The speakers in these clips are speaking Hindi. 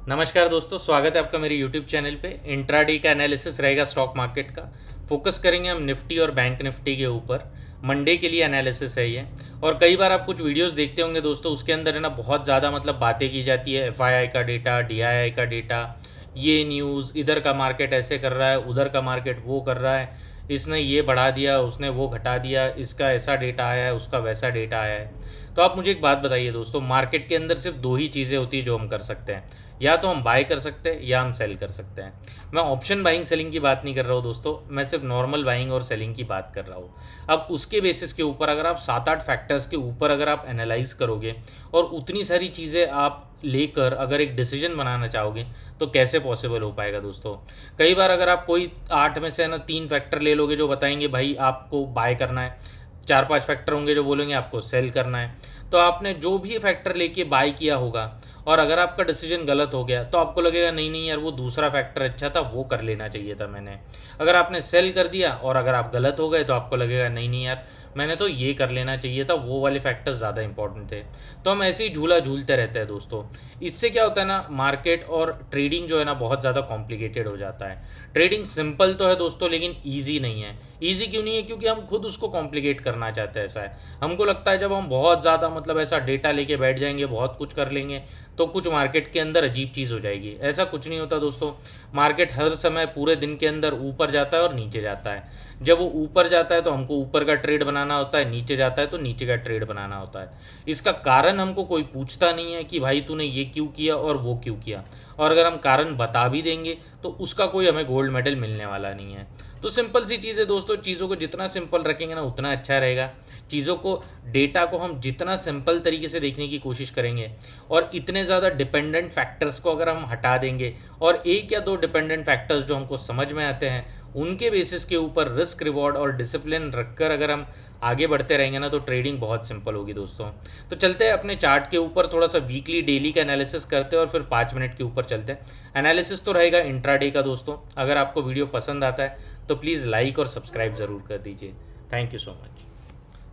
नमस्कार दोस्तों, स्वागत है आपका मेरे YouTube चैनल पे। इंट्राडे का एनालिसिस रहेगा स्टॉक मार्केट का। फोकस करेंगे हम निफ्टी और बैंक निफ्टी के ऊपर। मंडे के लिए एनालिसिस है ये। और कई बार आप कुछ वीडियोस देखते होंगे दोस्तों, उसके अंदर है ना बहुत ज़्यादा मतलब बातें की जाती है। एफआईआई का डेटा, डीआईआई का डेटा, ये न्यूज़, इधर का मार्केट ऐसे कर रहा है, उधर का मार्केट वो कर रहा है, इसने ये बढ़ा दिया, उसने वो घटा दिया, इसका ऐसा डेटा आया है, उसका वैसा डेटा आया है। तो आप मुझे एक बात बताइए दोस्तों, मार्केट के अंदर सिर्फ दो ही चीज़ें होती है जो हम कर सकते हैं। या तो हम बाय कर सकते हैं या हम सेल कर सकते हैं। मैं ऑप्शन बाइंग सेलिंग की बात नहीं कर रहा हूँ दोस्तों, मैं सिर्फ नॉर्मल बाइंग और सेलिंग की बात कर रहा हूँ। अब उसके बेसिस के ऊपर अगर आप 7-8 फैक्टर्स के ऊपर अगर आप एनालाइज करोगे और उतनी सारी चीज़ें आप लेकर अगर एक डिसीजन बनाना चाहोगे तो कैसे पॉसिबल हो पाएगा दोस्तों। कई बार अगर आप कोई 8 में से ना 3 फैक्टर ले लोगे जो बताएंगे भाई आपको बाय करना है, 4-5 फैक्टर होंगे जो बोलेंगे आपको सेल करना है, तो आपने जो भी फैक्टर लेके बाय किया होगा और अगर आपका डिसीजन गलत हो गया तो आपको लगेगा नहीं नहीं यार वो दूसरा फैक्टर अच्छा था, वो कर लेना चाहिए था मैंने। अगर आपने सेल कर दिया और अगर आप गलत हो गए तो आपको लगेगा नहीं नहीं यार मैंने तो ये कर लेना चाहिए था, वो वाले फैक्टर्स ज़्यादा इंपॉर्टेंट थे। तो हम ऐसे ही झूला झूलते रहते हैं दोस्तों। इससे क्या होता है ना, मार्केट और ट्रेडिंग जो है ना बहुत ज़्यादा कॉम्प्लिकेटेड हो जाता है। ट्रेडिंग सिंपल तो है दोस्तों लेकिन ईजी नहीं है। ईजी क्यों नहीं है? क्योंकि हम खुद उसको कॉम्प्लिकेट करना चाहते हैं। ऐसा है, हमको लगता है जब हम बहुत ज़्यादा मतलब ऐसा डेटा लेके बैठ जाएंगे, बहुत कुछ कर लेंगे तो कुछ मार्केट के अंदर अजीब चीज़ हो जाएगी। ऐसा कुछ नहीं होता दोस्तों। मार्केट हर समय पूरे दिन के अंदर ऊपर जाता है और नीचे जाता है। जब वो ऊपर जाता है तो हमको ऊपर का ट्रेड बनाना होता है, नीचे जाता है तो नीचे का ट्रेड बनाना होता है। इसका कारण हमको कोई पूछता नहीं है कि भाई तूने ये क्यों किया और वो क्यों किया। और अगर हम कारण बता भी देंगे तो उसका कोई हमें गोल्ड मेडल मिलने वाला नहीं है। तो सिंपल सी चीज़ है दोस्तों, चीज़ों को जितना सिंपल रखेंगे ना उतना अच्छा रहेगा। चीज़ों को, डेटा को हम जितना सिंपल तरीके से देखने की कोशिश करेंगे और इतने ज़्यादा डिपेंडेंट फैक्टर्स को अगर हम हटा देंगे और एक या दो डिपेंडेंट फैक्टर्स जो हमको समझ में आते हैं उनके बेसिस के ऊपर रिस्क रिवॉर्ड और डिसिप्लिन रखकर अगर हम आगे बढ़ते रहेंगे ना तो ट्रेडिंग बहुत सिंपल होगी दोस्तों। तो चलते हैं अपने चार्ट के ऊपर, थोड़ा सा वीकली डेली का एनालिसिस करते हैं और फिर 5 मिनट के ऊपर चलते हैं। एनालिसिस तो रहेगा इंट्राडे का दोस्तों। अगर आपको वीडियो पसंद आता है तो प्लीज़ लाइक और सब्सक्राइब ज़रूर कर दीजिए। Thank you so much.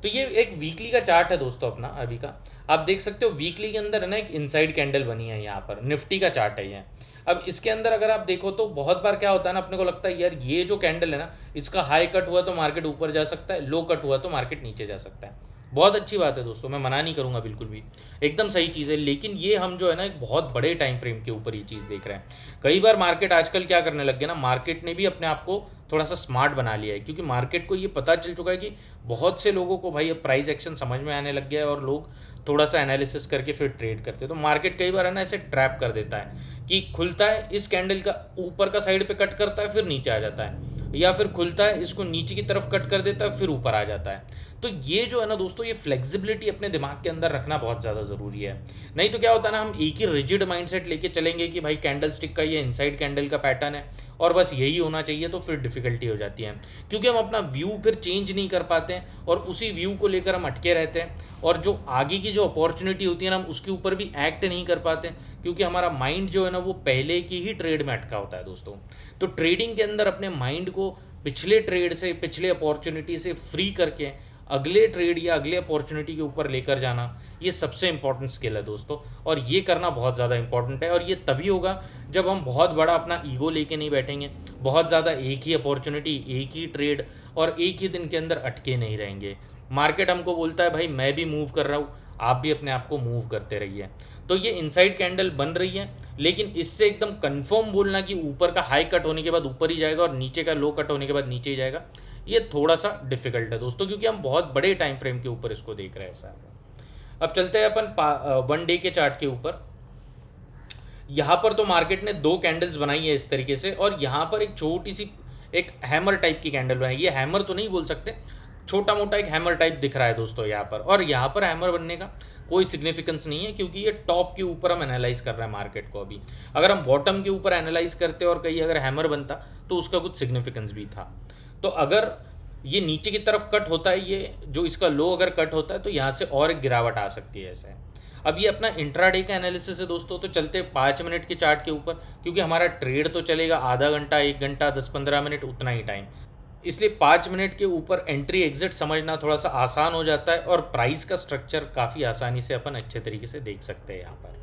तो ये एक वीकली का चार्ट है दोस्तों अपना अभी का। आप देख सकते हो वीकली के अंदर है ना एक इनसाइड कैंडल बनी है, यहाँ पर निफ्टी का चार्ट है ये। अब इसके अंदर अगर आप देखो तो बहुत बार क्या होता है ना, अपने को लगता है यार ये जो कैंडल है ना, इसका हाई कट हुआ तो मार्केट ऊपर जा सकता है, लो कट हुआ तो मार्केट नीचे जा सकता है। बहुत अच्छी बात है दोस्तों, मैं मना नहीं करूंगा बिल्कुल भी, एकदम सही चीज़ है। लेकिन ये हम जो है ना एक बहुत बड़े टाइम फ्रेम के ऊपर ये चीज़ देख रहे हैं। कई बार मार्केट आजकल क्या करने लग गया ना, मार्केट ने भी अपने आप को थोड़ा सा स्मार्ट बना लिया है, क्योंकि मार्केट को ये पता चल चुका है कि बहुत से लोगों को भाई अब प्राइस एक्शन समझ में आने लग गया है और लोग थोड़ा सा एनालिसिस करके फिर ट्रेड करते हैं। तो मार्केट कई बार है ना ऐसे ट्रैप कर देता है कि खुलता है इस कैंडल का ऊपर का साइड पे कट करता है फिर नीचे आ जाता है, या फिर खुलता है इसको नीचे की तरफ कट कर देता है फिर ऊपर आ जाता है। तो ये जो है ना दोस्तों, ये फ्लेक्सिबिलिटी अपने दिमाग के अंदर रखना बहुत ज़्यादा ज़रूरी है। नहीं तो क्या होता है ना, हम एक ही रिजिड माइंडसेट लेके चलेंगे कि भाई कैंडल स्टिक का ये इनसाइड कैंडल का पैटर्न है और बस यही होना चाहिए, तो फिर डिफिकल्टी हो जाती है। क्योंकि हम अपना व्यू फिर चेंज नहीं कर पाते हैं और उसी व्यू को लेकर हम अटके रहते हैं, और जो आगे की जो अपॉर्चुनिटी होती है ना हम उसके ऊपर भी एक्ट नहीं कर पाते, क्योंकि हमारा माइंड जो है ना वो पहले की ही ट्रेड में अटका होता है दोस्तों। तो ट्रेडिंग के अंदर अपने माइंड को पिछले ट्रेड से, पिछले अपॉर्चुनिटी से फ्री करके अगले ट्रेड या अगले अपॉर्चुनिटी के ऊपर लेकर जाना, ये सबसे इंपॉर्टेंट स्किल है दोस्तों। और ये करना बहुत ज़्यादा इंपॉर्टेंट है, और ये तभी होगा जब हम बहुत बड़ा अपना ईगो लेके नहीं बैठेंगे, बहुत ज़्यादा एक ही अपॉर्चुनिटी, एक ही ट्रेड और एक ही दिन के अंदर अटके नहीं रहेंगे। मार्केट हमको बोलता है भाई मैं भी मूव कर रहा हूँ, आप भी अपने आप को मूव करते रहिए। तो ये इनसाइड कैंडल बन रही है, लेकिन इससे एकदम कंफर्म बोलना कि ऊपर का हाई कट होने के बाद ऊपर ही जाएगा और नीचे का लो कट होने के बाद नीचे ही जाएगा, ये थोड़ा सा डिफिकल्ट है दोस्तों, क्योंकि हम बहुत बड़े टाइम फ्रेम के ऊपर इसको देख रहे हैं सर। अब चलते हैं अपन 1 डे के चार्ट के ऊपर। यहाँ पर तो मार्केट ने 2 कैंडल्स बनाई है इस तरीके से, और यहाँ पर एक छोटी सी एक हैमर टाइप की कैंडल बनाई। ये हैमर तो नहीं बोल सकते, छोटा मोटा एक हैमर टाइप दिख रहा है दोस्तों यहाँ पर। और यहाँ पर हैमर बनने का कोई सिग्निफिकेंस नहीं है, क्योंकि ये टॉप के ऊपर हम एनालाइज कर रहे हैं मार्केट को। अभी अगर हम बॉटम के ऊपर एनालाइज करते और कहीं अगर हैमर बनता तो उसका कुछ सिग्निफिकेंस भी था। तो अगर ये नीचे की तरफ कट होता है, ये जो इसका लो अगर कट होता है तो यहाँ से और एक गिरावट आ सकती है ऐसे। अब ये अपना इंट्राडे का एनालिसिस है दोस्तों, तो चलते 5 मिनट के चार्ट के ऊपर, क्योंकि हमारा ट्रेड तो चलेगा आधा घंटा, 1 घंटा, 10-15 मिनट, उतना ही टाइम। इसलिए 5 मिनट के ऊपर एंट्री एग्जिट समझना थोड़ा सा आसान हो जाता है, और प्राइस का स्ट्रक्चर काफ़ी आसानी से अपन अच्छे तरीके से देख सकते हैं यहाँ पर।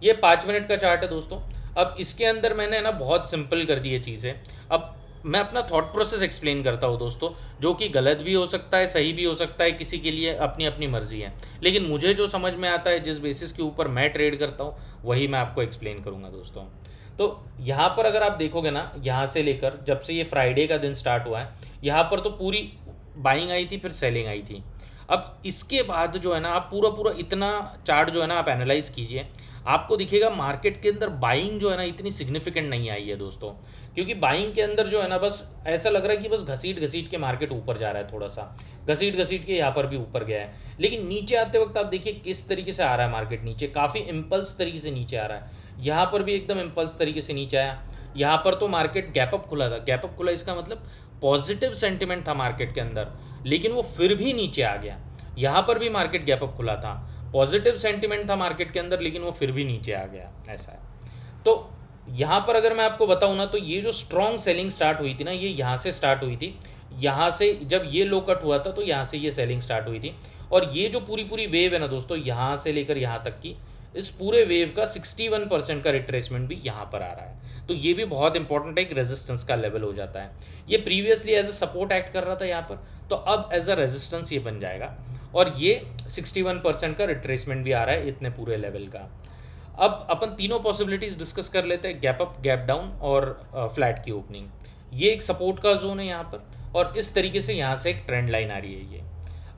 ये 5 मिनट का चार्ट है दोस्तों। अब इसके अंदर मैंने ना बहुत सिंपल कर दी है चीज़ें। अब मैं अपना थॉट प्रोसेस एक्सप्लेन करता हूँ दोस्तों, जो कि गलत भी हो सकता है, सही भी हो सकता है, किसी के लिए अपनी अपनी मर्जी है, लेकिन मुझे जो समझ में आता है, जिस बेसिस के ऊपर मैं ट्रेड करता हूँ, वही मैं आपको एक्सप्लेन करूँगा दोस्तों। तो यहाँ पर अगर आप देखोगे ना, यहाँ से लेकर जब से ये फ्राइडे का दिन स्टार्ट हुआ है, यहाँ पर तो पूरी बाइंग आई थी, फिर सेलिंग आई थी। अब इसके बाद जो है ना, आप पूरा पूरा इतना चार्ट जो है ना आप एनालाइज कीजिए, आपको दिखेगा मार्केट के अंदर बाइंग जो है ना इतनी सिग्निफिकेंट नहीं आई है दोस्तों। क्योंकि बाइंग के अंदर जो है ना, बस ऐसा लग रहा है कि बस घसीट घसीट के मार्केट ऊपर जा रहा है, थोड़ा सा घसीट घसीट के यहाँ पर भी ऊपर गया है। लेकिन नीचे आते वक्त आप देखिए किस तरीके से आ रहा है मार्केट नीचे, काफ़ी इम्पल्स तरीके से नीचे आ रहा है। यहाँ पर भी एकदम इम्पल्स तरीके से नीचे आया। यहाँ पर तो मार्केट गैपअप खुला था, गैपअप खुला इसका मतलब पॉजिटिव सेंटिमेंट था मार्केट के अंदर, लेकिन वो फिर भी नीचे आ गया। यहाँ पर भी मार्केट गैपअप खुला था, पॉजिटिव सेंटिमेंट था मार्केट के अंदर, लेकिन वो फिर भी नीचे आ गया, ऐसा है। तो यहाँ पर अगर मैं आपको बताऊँ ना, तो ये जो स्ट्रॉन्ग सेलिंग स्टार्ट हुई थी ना, ये यहाँ से स्टार्ट हुई थी। यहाँ से जब ये लो कट हुआ था तो यहाँ से ये सेलिंग स्टार्ट हुई थी। और ये जो पूरी पूरी वेव है ना दोस्तों, यहाँ से लेकर यहाँ तक की, इस पूरे वेव का 61% का रिट्रेसमेंट भी यहाँ पर आ रहा है। तो ये भी बहुत इंपॉर्टेंट है, एक रेजिस्टेंस का लेवल हो जाता है। ये previously as a support act कर रहा था यहाँ पर, तो अब एज अ रेजिस्टेंस ये बन जाएगा। और ये 61% का रिट्रेसमेंट भी आ रहा है इतने पूरे लेवल का। अब अपन तीनों पॉसिबिलिटीज़ डिस्कस कर लेते हैं, गैप अप, गैप डाउन और फ्लैट की ओपनिंग। ये एक सपोर्ट का जोन है यहाँ पर, और इस तरीके से यहाँ से एक ट्रेंड लाइन आ रही है ये।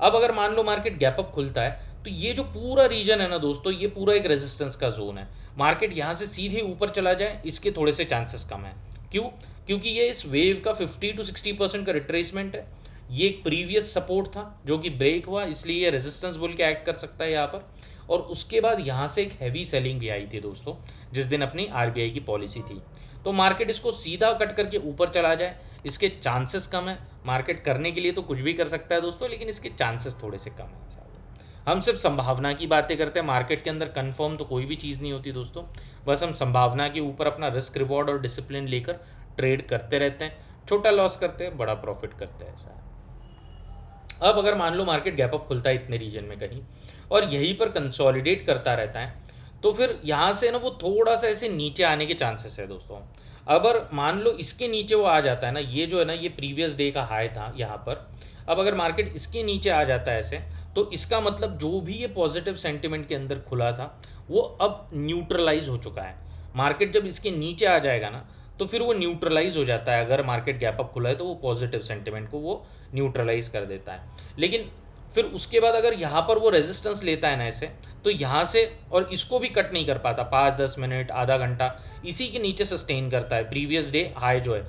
अब अगर मान लो मार्केट गैप अप खुलता है, तो ये जो पूरा रीजन है ना दोस्तों, ये पूरा एक रेजिस्टेंस का जोन है। मार्केट यहाँ से सीधे ऊपर चला जाए, इसके थोड़े से चांसेस कम है। क्यों? क्योंकि ये इस वेव का 50 to 60% का रिट्रेसमेंट है। ये एक प्रीवियस सपोर्ट था जो कि ब्रेक हुआ, इसलिए ये रेजिस्टेंस बोल के एक्ट कर सकता है यहाँ पर। और उसके बाद यहाँ से एक हैवी सेलिंग भी आई थी दोस्तों, जिस दिन अपनी आरबीआई की पॉलिसी थी। तो मार्केट इसको सीधा कट करके ऊपर चला जाए, इसके चांसेस कम है। मार्केट करने के लिए तो कुछ भी कर सकता है दोस्तों, लेकिन इसके चांसेस थोड़े से कम है। हम सिर्फ संभावना की बातें करते हैं, मार्केट के अंदर कंफर्म तो कोई भी चीज़ नहीं होती दोस्तों। बस हम संभावना के ऊपर अपना रिस्क रिवॉर्ड और डिसिप्लिन लेकर ट्रेड करते रहते हैं, छोटा लॉस करते हैं, बड़ा प्रॉफिट करते हैं, ऐसा है। अब अगर मान लो मार्केट गैप अप खुलता है इतने रीजन में कहीं, और यहीं पर कंसोलिडेट करता रहता है, तो फिर यहाँ से ना वो थोड़ा सा ऐसे नीचे आने के चांसेस है दोस्तों। अगर मान लो इसके नीचे वो आ जाता है ना, ये जो है ना, ये प्रीवियस डे का हाई था यहाँ पर। अब अगर मार्केट इसके नीचे आ जाता है ऐसे, तो इसका मतलब जो भी ये पॉजिटिव सेंटिमेंट के अंदर खुला था, वो अब न्यूट्रलाइज हो चुका है। मार्केट जब इसके नीचे आ जाएगा ना, तो फिर वो न्यूट्रलाइज हो जाता है। अगर मार्केट गैप अप खुला है तो वो पॉजिटिव सेंटिमेंट को वो न्यूट्रलाइज कर देता है। लेकिन फिर उसके बाद अगर यहाँ पर वो रेजिस्टेंस लेता है ना ऐसे, तो यहाँ से और इसको भी कट नहीं कर पाता, 5-10 मिनट, आधा घंटा इसी के नीचे सस्टेन करता है। प्रीवियस डे हाई जो है,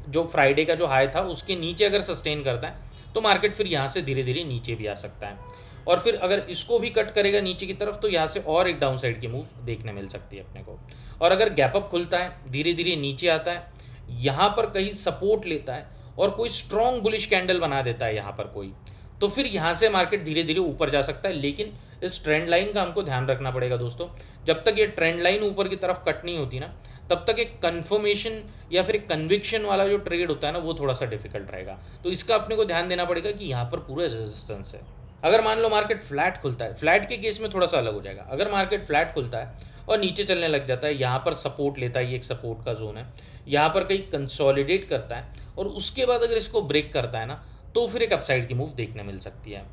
जो फ्राइडे का जो हाई था, उसके नीचे अगर सस्टेन करता है, तो मार्केट फिर यहाँ से धीरे धीरे नीचे भी आ सकता है। और फिर अगर इसको भी कट करेगा नीचे की तरफ, तो यहाँ से और एक डाउन साइड की मूव देखने मिल सकती है अपने को। और अगर गैप अप खुलता है, धीरे धीरे नीचे आता है, यहाँ पर कहीं सपोर्ट लेता है और कोई स्ट्रॉन्ग बुलिश कैंडल बना देता है यहाँ पर कोई, तो फिर यहाँ से मार्केट धीरे धीरे ऊपर जा सकता है। लेकिन इस ट्रेंड लाइन का हमको ध्यान रखना पड़ेगा दोस्तों। जब तक ये ट्रेंड लाइन ऊपर की तरफ कट नहीं होती ना, तब तक एक कन्फर्मेशन या फिर एक कन्विक्शन वाला जो ट्रेड होता है ना, वो थोड़ा सा डिफिकल्ट रहेगा। तो इसका अपने को ध्यान देना पड़ेगा कि यहाँ पर पूरा रेजिस्टेंस है। अगर मान लो मार्केट फ्लैट खुलता है, फ्लैट के केस में थोड़ा सा अलग हो जाएगा। अगर मार्केट फ्लैट खुलता है और नीचे चलने लग जाता है, यहाँ पर सपोर्ट लेता है, ये एक सपोर्ट का जोन है, यहाँ पर कहीं कंसोलिडेट करता है, और उसके बाद अगर इसको ब्रेक करता है ना, तो फिर एक अपसाइड की मूव देखने मिल सकती है।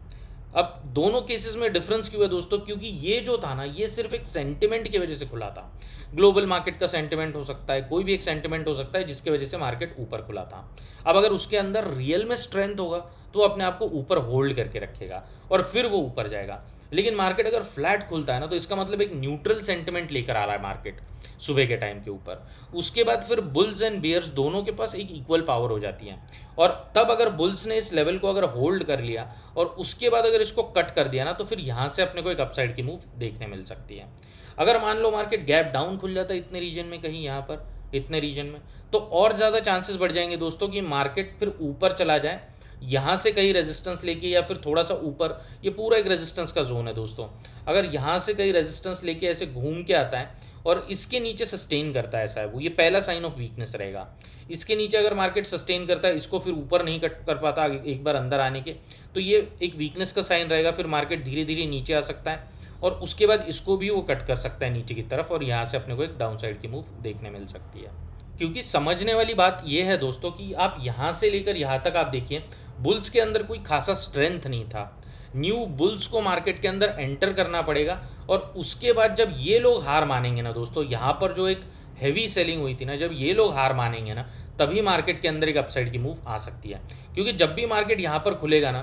अब दोनों केसेस में डिफरेंस क्यों है दोस्तों? क्योंकि ये जो था ना, ये सिर्फ एक सेंटिमेंट की वजह से खुला था। ग्लोबल मार्केट का सेंटिमेंट हो सकता है, कोई भी एक सेंटिमेंट हो सकता है जिसकी वजह से मार्केट ऊपर खुला था। अब अगर उसके अंदर रियल में स्ट्रेंथ होगा, तो अपने आप को ऊपर होल्ड करके रखेगा और फिर वो ऊपर जाएगा। लेकिन मार्केट अगर फ्लैट खुलता है ना, तो इसका मतलब एक न्यूट्रल सेंटिमेंट लेकर आ रहा है मार्केट सुबह के टाइम के ऊपर। उसके बाद फिर बुल्स एंड बियर्स दोनों के पास एक इक्वल पावर हो जाती है। और तब अगर बुल्स ने इस लेवल को अगर होल्ड कर लिया और उसके बाद अगर इसको कट कर दिया ना, तो फिर यहाँ से अपने को एक अपसाइड की मूव देखने मिल सकती है। अगर मान लो मार्केट गैप डाउन खुल जाता है इतने रीजन में, कहीं यहाँ पर इतने रीजन में, तो और ज़्यादा चांसेस बढ़ जाएंगे दोस्तों कि मार्केट फिर ऊपर चला जाए, यहाँ से कहीं रेजिस्टेंस लेके या फिर थोड़ा सा ऊपर। ये पूरा एक रेजिस्टेंस का जोन है दोस्तों। अगर यहाँ से कहीं रेजिस्टेंस लेके ऐसे घूम के आता है और इसके नीचे सस्टेन करता है, ऐसा है वो, ये पहला साइन ऑफ वीकनेस रहेगा। इसके नीचे अगर मार्केट सस्टेन करता है, इसको फिर ऊपर नहीं कट कर पाता एक बार अंदर आने के, तो ये एक वीकनेस का साइन रहेगा। फिर मार्केट धीरे धीरे नीचे आ सकता है और उसके बाद इसको भी वो कट कर सकता है नीचे की तरफ और यहाँ से अपने को एक डाउन साइड की मूव देखने मिल सकती है। क्योंकि समझने वाली बात ये है दोस्तों कि आप यहाँ से लेकर यहाँ तक आप देखिए, बुल्स के अंदर कोई खासा स्ट्रेंथ नहीं था। न्यू बुल्स को मार्केट के अंदर एंटर करना पड़ेगा और उसके बाद जब ये लोग हार मानेंगे ना दोस्तों, यहाँ पर जो एक हैवी सेलिंग हुई थी ना, जब ये लोग हार मानेंगे ना, तभी मार्केट के अंदर एक अपसाइड की मूव आ सकती है। क्योंकि जब भी मार्केट यहाँ पर खुलेगा ना,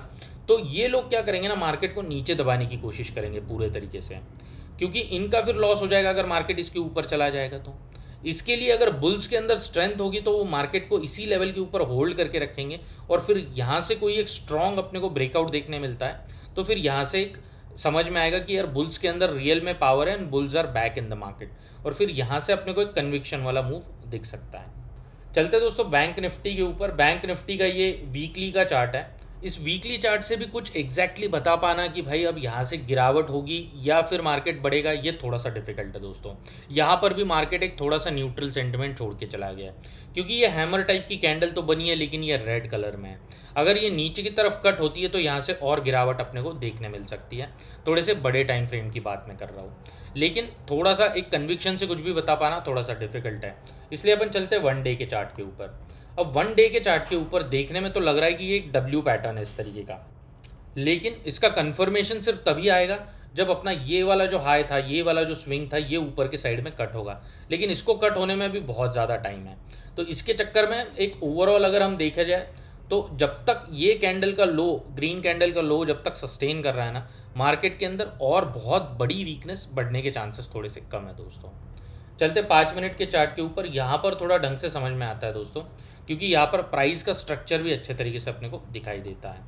तो ये लोग क्या करेंगे ना, मार्केट को नीचे दबाने की कोशिश करेंगे पूरे तरीके से, क्योंकि इनका फिर लॉस हो जाएगा अगर मार्केट इसके ऊपर चला जाएगा। तो इसके लिए अगर बुल्स के अंदर स्ट्रेंथ होगी तो वो मार्केट को इसी लेवल के ऊपर होल्ड करके रखेंगे और फिर यहाँ से कोई एक स्ट्रॉन्ग अपने को ब्रेकआउट देखने मिलता है तो फिर यहाँ से एक समझ में आएगा कि यार बुल्स के अंदर रियल में पावर है and bulls are back in the market, और फिर यहाँ से अपने को एक कन्विक्शन वाला मूव दिख सकता है। चलते दोस्तों बैंक निफ्टी के ऊपर। बैंक निफ्टी का ये वीकली का चार्ट है। इस वीकली चार्ट से भी कुछ एग्जैक्टली बता पाना कि भाई अब यहाँ से गिरावट होगी या फिर मार्केट बढ़ेगा, ये थोड़ा सा डिफिकल्ट है दोस्तों। यहाँ पर भी मार्केट एक थोड़ा सा न्यूट्रल सेंटिमेंट छोड़ के चला गया है, क्योंकि ये हैमर टाइप की कैंडल तो बनी है लेकिन ये रेड कलर में है। अगर ये नीचे की तरफ कट होती है तो यहाँ से और गिरावट अपने को देखने मिल सकती है। थोड़े से बड़े टाइम फ्रेम की बात मैं कर रहा हूँ, लेकिन थोड़ा सा एक कन्विक्शन से कुछ भी बता पाना थोड़ा सा डिफिकल्ट है। इसलिए अपन चलते हैं वन डे के चार्ट के ऊपर। अब वन डे के चार्ट के ऊपर देखने में तो लग रहा है कि ये एक डब्ल्यू पैटर्न है इस तरीके का, लेकिन इसका कंफर्मेशन सिर्फ तभी आएगा जब अपना ये वाला जो हाई था, ये वाला जो स्विंग था, ये ऊपर के साइड में कट होगा। लेकिन इसको कट होने में भी बहुत ज़्यादा टाइम है। तो इसके चक्कर में एक ओवरऑल अगर हम देखा जाए तो जब तक ये कैंडल का लो, ग्रीन कैंडल का लो जब तक सस्टेन कर रहा है ना, मार्केट के अंदर और बहुत बड़ी वीकनेस बढ़ने के चांसेस थोड़े से कम है दोस्तों। चलते 5 मिनट के चार्ट के ऊपर। यहाँ पर थोड़ा ढंग से समझ में आता है दोस्तों, क्योंकि यहाँ पर प्राइस का स्ट्रक्चर भी अच्छे तरीके से अपने को दिखाई देता है।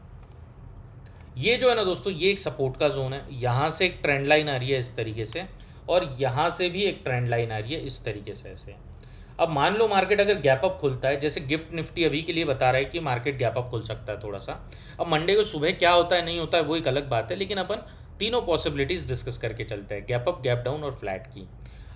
ये जो है ना दोस्तों, ये एक सपोर्ट का जोन है। यहाँ से एक ट्रेंड लाइन आ रही है इस तरीके से, और यहाँ से भी एक ट्रेंड लाइन आ रही है इस तरीके से ऐसे। अब मान लो मार्केट अगर गैप अप खुलता है, जैसे गिफ्ट निफ्टी अभी के लिए बता रहा है कि मार्केट गैप अप खुल सकता है थोड़ा सा। अब मंडे को सुबह क्या होता है नहीं होता है वो एक अलग बात है, लेकिन अपन तीनों पॉसिबिलिटीज डिस्कस करके चलते हैं, गैप अप, गैप डाउन और फ्लैट की।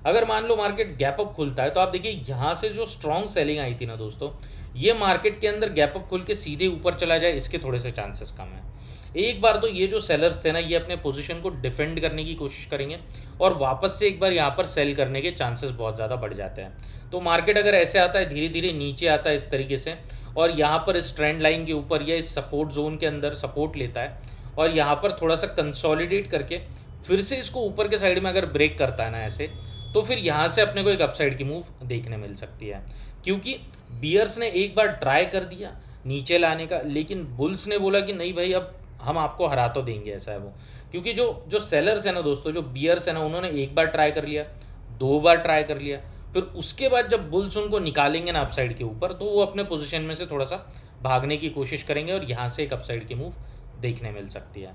अगर मान लो मार्केट गैप अप खुलता है तो आप देखिए यहाँ से जो स्ट्रॉन्ग सेलिंग आई थी ना दोस्तों, ये मार्केट के अंदर गैप अप खुल के सीधे ऊपर चला जाए, इसके थोड़े से चांसेस कम है। एक बार तो ये जो सेलर्स थे ना, ये अपने पोजीशन को डिफेंड करने की कोशिश करेंगे और वापस से एक बार यहाँ पर सेल करने के चांसेस बहुत ज़्यादा बढ़ जाते हैं। तो मार्केट अगर ऐसे आता है, धीरे धीरे नीचे आता है इस तरीके से, और यहाँ पर इस ट्रेंड लाइन के ऊपर या इस सपोर्ट जोन के अंदर सपोर्ट लेता है और यहाँ पर थोड़ा सा कंसोलिडेट करके फिर से इसको ऊपर के साइड में अगर ब्रेक करता है ना ऐसे, तो फिर यहाँ से अपने को एक अपसाइड की मूव देखने मिल सकती है। क्योंकि बियर्स ने एक बार ट्राई कर दिया नीचे लाने का, लेकिन बुल्स ने बोला कि नहीं भाई अब हम आपको हरा तो देंगे, ऐसा है वो। क्योंकि जो जो सेलर्स है ना दोस्तों, जो बियर्स है ना, उन्होंने एक बार ट्राई कर लिया, 2 बार ट्राई कर लिया, फिर उसके बाद जब बुल्स उनको निकालेंगे ना अपसाइड के ऊपर, तो वो अपने पोजीशन में से थोड़ा सा भागने की कोशिश करेंगे और यहाँ से एक अपसाइड की मूव देखने मिल सकती है।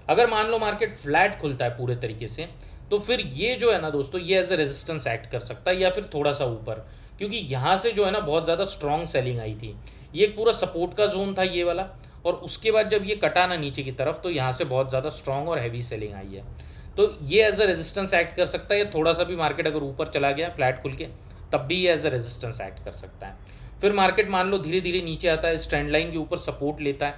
अगर मान लो मार्केट फ्लैट खुलता है पूरे तरीके से, तो फिर ये जो है ना दोस्तों, ये एज ए रेजिस्टेंस एक्ट कर सकता है या फिर थोड़ा सा ऊपर, क्योंकि यहाँ से जो है ना बहुत ज़्यादा स्ट्रॉन्ग सेलिंग आई थी। ये पूरा सपोर्ट का जोन था ये वाला, और उसके बाद जब ये कटा ना नीचे की तरफ, तो यहाँ से बहुत ज़्यादा स्ट्रॉन्ग और हैवी सेलिंग आई है। तो ये एज अ रेजिस्टेंस एक्ट कर सकता है, या थोड़ा सा भी मार्केट अगर ऊपर चला गया फ्लैट खुल के, तब भी ये एज अ रेजिस्टेंस एक्ट कर सकता है। फिर मार्केट मान लो धीरे धीरे नीचे आता है, इस ट्रेंड लाइन के ऊपर सपोर्ट लेता है,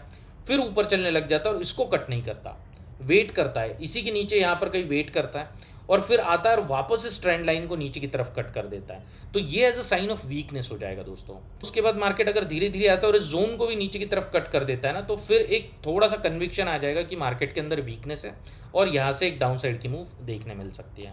फिर ऊपर चलने लग जाता है और इसको कट नहीं करता, वेट करता है इसी के नीचे, यहाँ पर कहीं वेट करता है और फिर आता है और वापस इस ट्रेंड लाइन को नीचे की तरफ कट कर देता है। तो ये as a sign of weakness हो जाएगा दोस्तों। उसके बाद मार्केट अगर धीरे धीरे आता है और इस जोन को भी नीचे की तरफ कट कर देता है ना, तो फिर एक थोड़ा सा कन्विक्शन आ जाएगा कि मार्केट के अंदर वीकनेस है और यहाँ से एक डाउन साइड की मूव देखने मिल सकती है।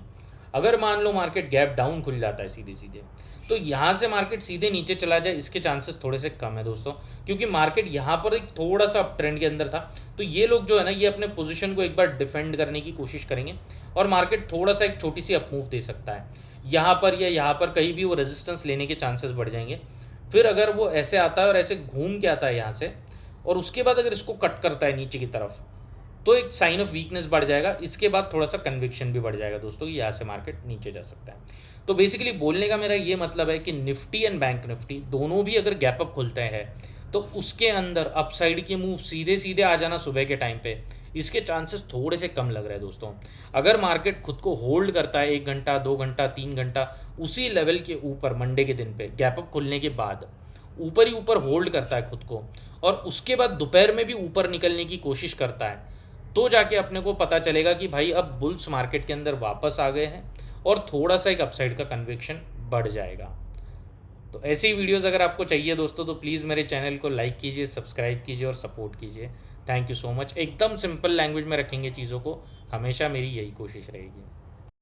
अगर मान लो मार्केट गैप डाउन खुल जाता है सीधे सीधे, तो यहाँ से मार्केट सीधे नीचे चला जाए, इसके चांसेस थोड़े से कम है दोस्तों, क्योंकि मार्केट यहाँ पर एक थोड़ा सा अप ट्रेंड के अंदर था। तो ये लोग जो है ना, ये अपने पोजीशन को एक बार डिफेंड करने की कोशिश करेंगे और मार्केट थोड़ा सा एक छोटी सी अप मूव दे सकता है यहाँ पर, या यहाँ पर कहीं भी वो रेजिस्टेंस लेने के चांसेस बढ़ जाएंगे। फिर अगर वो ऐसे आता है और ऐसे घूम के आता है यहाँ से, और उसके बाद अगर इसको कट करता है नीचे की तरफ, तो एक साइन ऑफ वीकनेस बढ़ जाएगा। इसके बाद थोड़ा सा कन्विक्शन भी बढ़ जाएगा दोस्तों कि यहाँ से मार्केट नीचे जा सकता है। तो बेसिकली बोलने का मेरा ये मतलब है कि निफ्टी एंड बैंक निफ्टी दोनों भी अगर गैप अप खुलते हैं तो उसके अंदर अपसाइड की मूव सीधे सीधे आ जाना सुबह के टाइम पे, इसके चांसेस थोड़े से कम लग रहे हैं दोस्तों। अगर मार्केट खुद को होल्ड करता है 1 घंटा 2 घंटा 3 घंटा उसी लेवल के ऊपर मंडे के दिन पे गैप अप खुलने के बाद ऊपर ही ऊपर होल्ड करता है खुद को, और उसके बाद दोपहर में भी ऊपर निकलने की कोशिश करता है, तो जाके अपने को पता चलेगा कि भाई अब बुल्स मार्केट के अंदर वापस आ गए हैं और थोड़ा सा एक अपसाइड का कन्विक्शन बढ़ जाएगा। तो ऐसी ही वीडियोस अगर आपको चाहिए दोस्तों तो प्लीज़ मेरे चैनल को लाइक कीजिए, सब्सक्राइब कीजिए और सपोर्ट कीजिए। Thank you so much. एकदम सिंपल लैंग्वेज में रखेंगे चीज़ों को, हमेशा मेरी यही कोशिश रहेगी।